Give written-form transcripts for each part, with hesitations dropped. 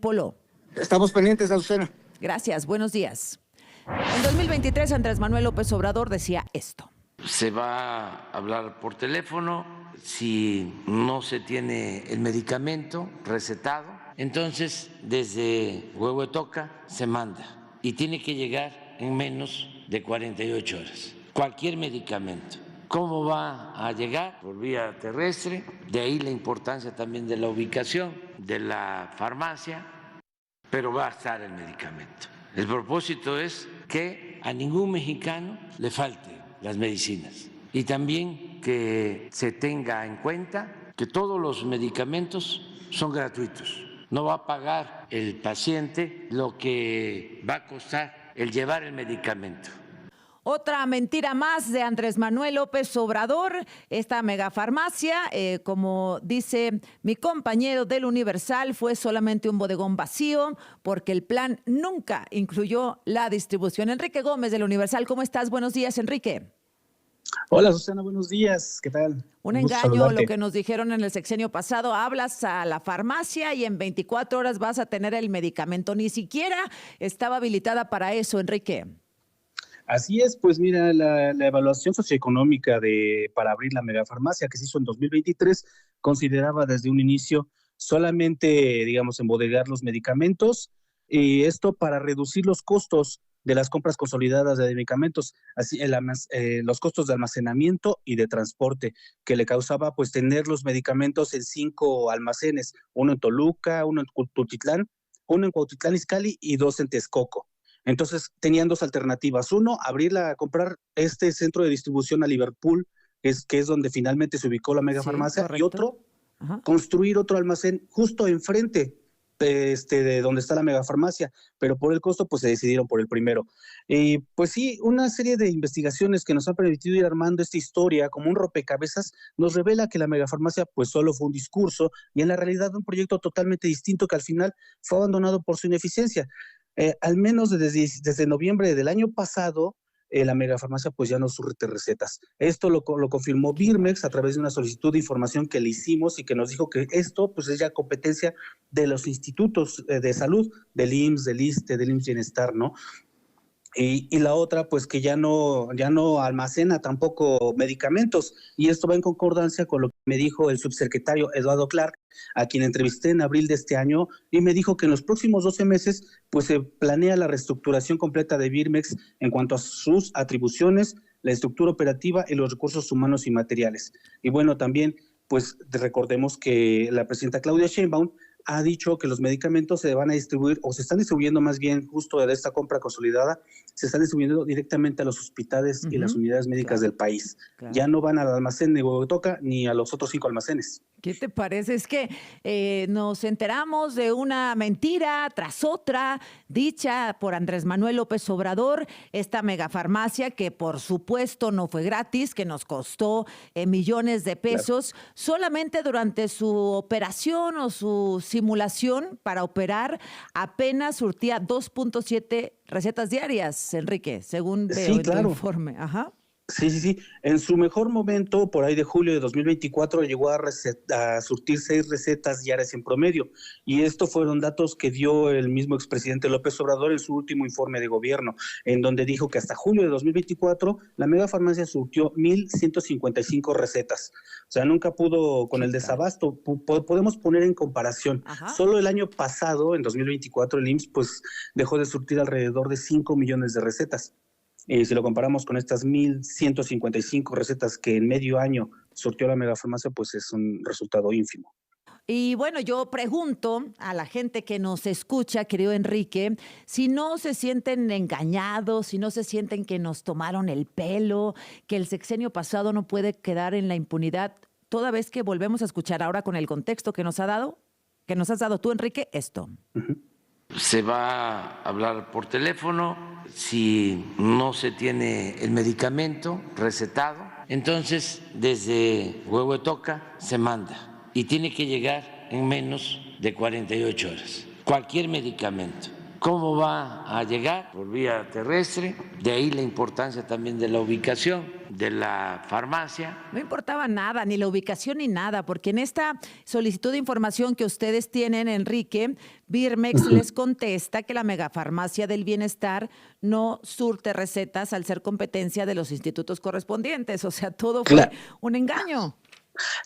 Polo. Estamos pendientes, Azucena. Gracias, buenos días. En 2023, Andrés Manuel López Obrador decía esto. Se va a hablar por teléfono si no se tiene el medicamento recetado. Entonces, desde Huehuetoca se manda y tiene que llegar en menos de 48 horas. Cualquier medicamento. ¿Cómo va a llegar? Por vía terrestre. De ahí la importancia también de la ubicación de la farmacia, pero va a estar el medicamento. El propósito es que a ningún mexicano le falte las medicinas y también que se tenga en cuenta que todos los medicamentos son gratuitos. No va a pagar el paciente lo que va a costar el llevar el medicamento. Otra mentira más de Andrés Manuel López Obrador, esta megafarmacia, como dice mi compañero del Universal, fue solamente un bodegón vacío porque el plan nunca incluyó la distribución. Enrique Gómez del Universal, ¿cómo estás? Buenos días, Enrique. Hola, Susana, buenos días. ¿Qué tal? Un engaño, lo que nos dijeron en el sexenio pasado, hablas a la farmacia y en 24 horas vas a tener el medicamento. Ni siquiera estaba habilitada para eso, Enrique. Así es, pues mira, la evaluación socioeconómica para abrir la megafarmacia que se hizo en 2023 consideraba desde un inicio solamente, digamos, embodegar los medicamentos y esto para reducir los costos de las compras consolidadas de medicamentos, así los costos de almacenamiento y de transporte que le causaba pues tener los medicamentos en 5 almacenes, uno en Toluca, uno en Tultitlán, uno en Cuautitlán Izcalli y 2 en Texcoco. Entonces tenían 2 alternativas. Uno, comprar este centro de distribución a Liverpool, que es donde finalmente se ubicó la megafarmacia, y otro, construir otro almacén justo enfrente de donde está la megafarmacia, pero por el costo pues se decidieron por el primero. Y pues sí, una serie de investigaciones que nos han permitido ir armando esta historia como un rompecabezas nos revela que la megafarmacia pues solo fue un discurso y en la realidad un proyecto totalmente distinto que al final fue abandonado por su ineficiencia. Al menos desde noviembre del año pasado, la megafarmacia pues ya no surte recetas. Esto lo confirmó Birmex a través de una solicitud de información que le hicimos y que nos dijo que esto pues es ya competencia de los institutos de salud, del IMSS, del ISSSTE, del IMSS Bienestar, ¿no? Y la otra, pues que ya no almacena tampoco medicamentos. Y esto va en concordancia con lo que me dijo el subsecretario Eduardo Clark, a quien entrevisté en abril de este año, y me dijo que en los próximos 12 meses, pues se planea la reestructuración completa de Birmex en cuanto a sus atribuciones, la estructura operativa y los recursos humanos y materiales. Y bueno, también, pues recordemos que la presidenta Claudia Sheinbaum ha dicho que los medicamentos se van a distribuir, o se están distribuyendo más bien justo de esta compra consolidada, se están distribuyendo directamente a los hospitales y las unidades médicas del país. Ya no van al almacén de Huehuetoca ni a los otros 5 almacenes. ¿Qué te parece? Es que nos enteramos de una mentira tras otra dicha por Andrés Manuel López Obrador, esta megafarmacia que por supuesto no fue gratis, que nos costó millones de pesos, solamente durante su operación o su simulación para operar apenas surtía 2.7 recetas diarias, Enrique, según veo en tu informe. Ajá. Sí. En su mejor momento, por ahí de julio de 2024, llegó a surtir 6 recetas diarias en promedio. Y estos fueron datos que dio el mismo expresidente López Obrador en su último informe de gobierno, en donde dijo que hasta julio de 2024 la megafarmacia surtió 1,155 recetas. O sea, nunca pudo con el desabasto. Podemos poner en comparación. Solo el año pasado, en 2024, el IMSS pues dejó de surtir alrededor de 5 millones de recetas. Si lo comparamos con estas 1,155 recetas que en medio año surtió la megafarmacia, pues es un resultado ínfimo. Y bueno, yo pregunto a la gente que nos escucha, querido Enrique, si no se sienten engañados, si no se sienten que nos tomaron el pelo, que el sexenio pasado no puede quedar en la impunidad, toda vez que volvemos a escuchar ahora con el contexto que nos has dado tú, Enrique, esto. Se va a hablar por teléfono si no se tiene el medicamento recetado. Entonces, desde Huehuetoca se manda y tiene que llegar en menos de 48 horas. Cualquier medicamento. cómo va a llegar por vía terrestre, de ahí la importancia también de la ubicación de la farmacia. No importaba nada, ni la ubicación ni nada, porque en esta solicitud de información que ustedes tienen, Enrique, Birmex les contesta que la megafarmacia del bienestar no surte recetas al ser competencia de los institutos correspondientes. O sea, todo fue un engaño.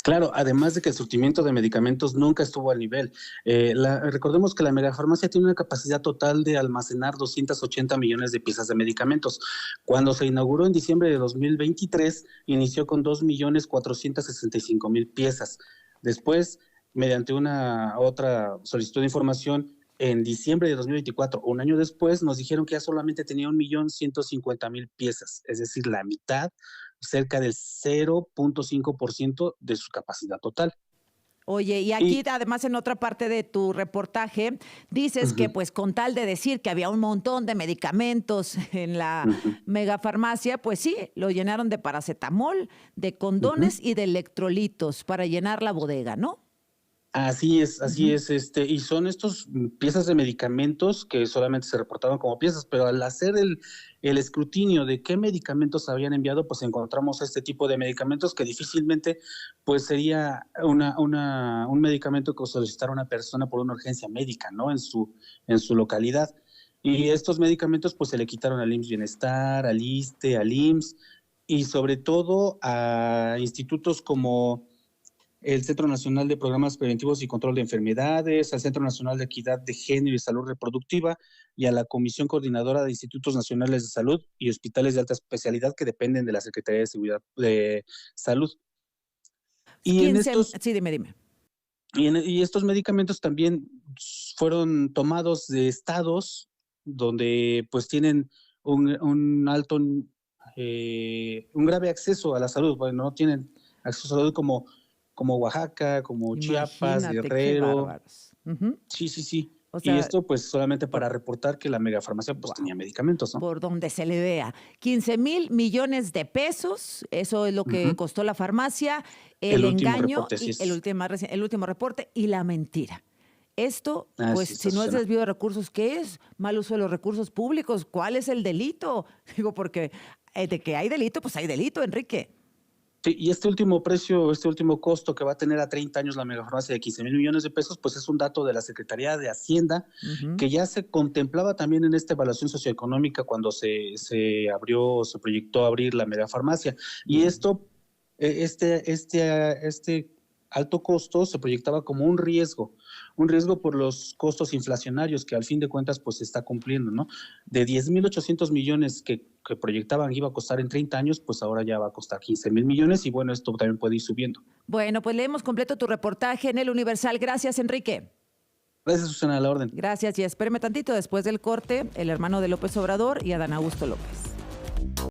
Claro, además de que el surtimiento de medicamentos nunca estuvo al nivel. Recordemos que la megafarmacia tiene una capacidad total de almacenar 280 millones de piezas de medicamentos. Cuando se inauguró en diciembre de 2023, inició con 2.465.000 piezas. Después, mediante una otra solicitud de información, en diciembre de 2024, un año después, nos dijeron que ya solamente tenía 1.150.000 piezas, es decir, la mitad, cerca del 0.5% de su capacidad total. Oye, y aquí además en otra parte de tu reportaje dices que pues con tal de decir que había un montón de medicamentos en la megafarmacia, pues sí, lo llenaron de paracetamol, de condones y de electrolitos para llenar la bodega, ¿no? Así es, y son estos piezas de medicamentos que solamente se reportaban como piezas, pero al hacer el escrutinio de qué medicamentos habían enviado, pues encontramos este tipo de medicamentos que difícilmente pues sería un medicamento que solicitara una persona por una urgencia médica, ¿no? En su localidad. Y estos medicamentos pues se le quitaron al IMSS Bienestar, al ISSSTE, al IMSS y sobre todo a institutos como el Centro Nacional de Programas Preventivos y Control de Enfermedades, al Centro Nacional de Equidad de Género y Salud Reproductiva y a la Comisión Coordinadora de Institutos Nacionales de Salud y Hospitales de Alta Especialidad que dependen de la Secretaría de Seguridad de Salud. Y en estos, sí, dime. Y estos medicamentos también fueron tomados de estados donde pues tienen un alto, un grave acceso a la salud, bueno, no tienen acceso a la salud como Oaxaca, como Chiapas, Guerrero. Sí. O sea, y esto pues solamente para reportar que la megafarmacia pues tenía medicamentos, ¿no? Por donde se le vea. 15,000 millones de pesos, eso es lo que costó la farmacia, el engaño, el último reporte y la mentira. Esto, pues, si no es desvío de recursos, ¿qué es? Mal uso de los recursos públicos. ¿Cuál es el delito? Digo, porque de que hay delito, pues hay delito, Enrique. Sí, y este último costo que va a tener a 30 años la megafarmacia de 15,000 millones de pesos, pues es un dato de la Secretaría de Hacienda, que ya se contemplaba también en esta evaluación socioeconómica cuando se proyectó abrir la megafarmacia. Y esto, este alto costo se proyectaba como un riesgo por los costos inflacionarios que al fin de cuentas pues se está cumpliendo, ¿no? De 10,800 millones que proyectaban iba a costar en 30 años, pues ahora ya va a costar 15,000 millones y bueno, esto también puede ir subiendo. Bueno, pues leemos completo tu reportaje en El Universal. Gracias, Enrique. Gracias, Susana, a la orden. Gracias, y espéreme tantito, después del corte, el hermano de López Obrador y Adán Augusto López.